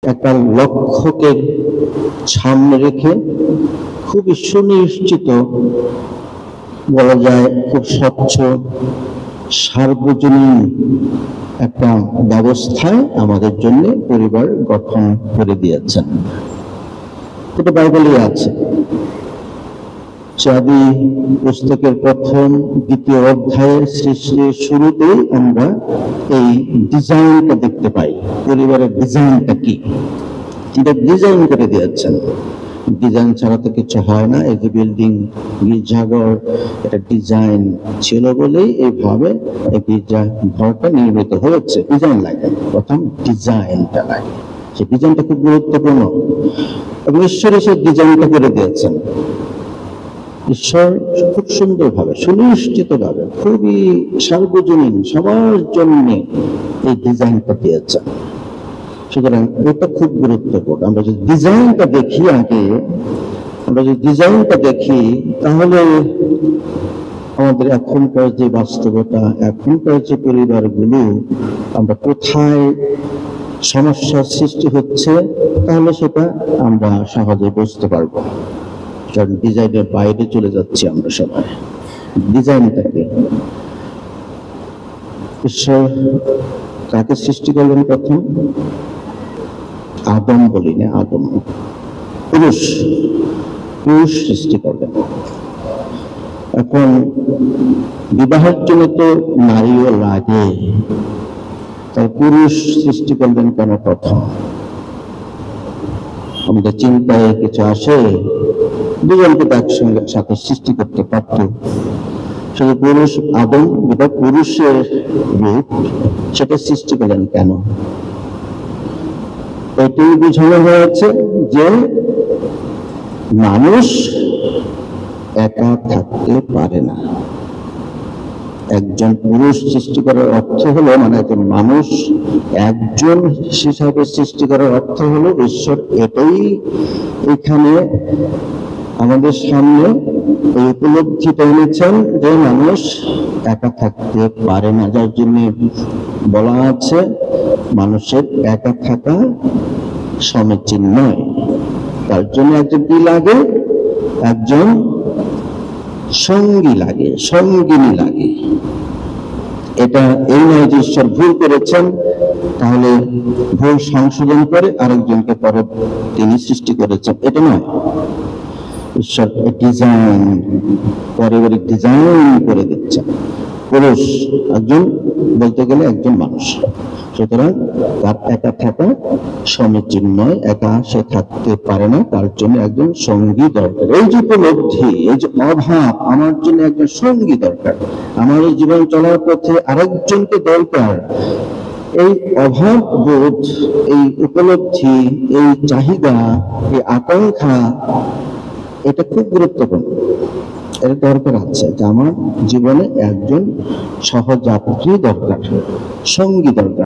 একটা লক্ষ্যকে সামনে রেখে খুবই সুনিশ্চিত, বলা যায় খুব স্বচ্ছ, সার্বজনীন একটা ব্যবস্থায় আমাদের জন্য পরিবার গঠন করে দিয়েছেন। এটা বাইবেলে আছে। আদি পুস্তকের প্রথম দ্বিতীয় অধ্যায়ের সৃষ্টির শুরুতেই আমরা এই ডিজাইনটা দেখতে পাই। পরিবারের ডিজাইনটা কি, এটা ডিজাইন করে দিয়েছেন। ডিজাইন ছাড়া তো কিছু হয় না। এই যে বিল্ডিং, গির্জাঘর, এটা ডিজাইন ছিল বলেই এইভাবে এই গির্জা ঘরটা নির্মিত হয়েছে। ডিজাইন লাগে, প্রথম ডিজাইনটা লাগে। সেই ডিজাইনটা খুব গুরুত্বপূর্ণ এবং ঈশ্বর সেই ডিজাইনটা করে দিয়েছেন। ঈশ্বর খুব সুন্দরভাবে, সুনিশ্চিতভাবে, খুবই সার্বজনীন সবার জন্য এই ডিজাইনটা দিয়েছেন। সুতরাং এটা খুব গুরুত্বপূর্ণ। আমরা যদি ডিজাইনটা দেখি, তাহলে আমাদের এখনকার যে বাস্তবতা, এখনকার যে পরিবারগুলো, আমরা কোথায় সমস্যার সৃষ্টি হচ্ছে, তাহলে সেটা আমরা সহজে বুঝতে পারবো। কারণ ডিজাইনের বাইরে চলে যাচ্ছি আমরা সবাই। ডিজাইনটাকে ঈশ্বর কাকে সৃষ্টি করলেন? প্রথম আদম, বলি না, আদম, পুরুষ সৃষ্টি করলেন। এখন বিবাহের জন্য তো নারীও লাগে, তাই পুরুষ সৃষ্টি করলেন কেন প্রথম? আমাদের চিন্তায় কিছু আসে, দুজনকে একসঙ্গে সাথে সৃষ্টি করতে পারত। শুধু পুরুষ আদম, যেটা পুরুষের রূপ, সেটা সৃষ্টি করলেন কেন? এটাই বোঝানো হয়েছে যে মানুষ একা থাকতে পারে না। একজন পুরুষ সৃষ্টি করার অর্থ হলো, মানে একজন মানুষ একজন হিসাবে সৃষ্টি করার অর্থ হলো, ঈশ্বর এটাই এখানে আমাদের সামনে এই উপলব্ধিটা এনেছেন যে মানুষ একা থাকতে পারে না। যার জন্য বলা আছে মানুষের একা থাকা সমীচীন নয়। তার জন্য একজন কি লাগে? একজন সঙ্গী লাগে, সঙ্গিনী লাগে। এটা এই নয় যে ঈশ্বর ভুল করেছেন, তাহলে ভুল সংশোধন করে আরেকজনকে পরে তিনি সৃষ্টি করেছেন, এটা নয়। ঈশ্বর ডিজাইন, পারিবারিক ডিজাইন করে দিচ্ছেন। পুরুষ একজন, বলতে গেলে একজন মানুষ। সুতরাং তার একা থাকা সমীচীন নয়, একা সে থাকতে পারে না, তার জন্য একজন সঙ্গী দরকার। এই যে উপলব্ধি, এই যে অভাব, আমার জন্য একজন সঙ্গী দরকার, আমার এই জীবন চলার পথে আরেকজনকে দরকার, এই অভাব বোধ, এই উপলব্ধি, এই চাহিদা, এই আকাঙ্ক্ষা, এটা খুব গুরুত্বপূর্ণ। এর দরকার আছে যে আমার জীবনে একজন সহযাত্রী দরকার, সঙ্গী দরকার।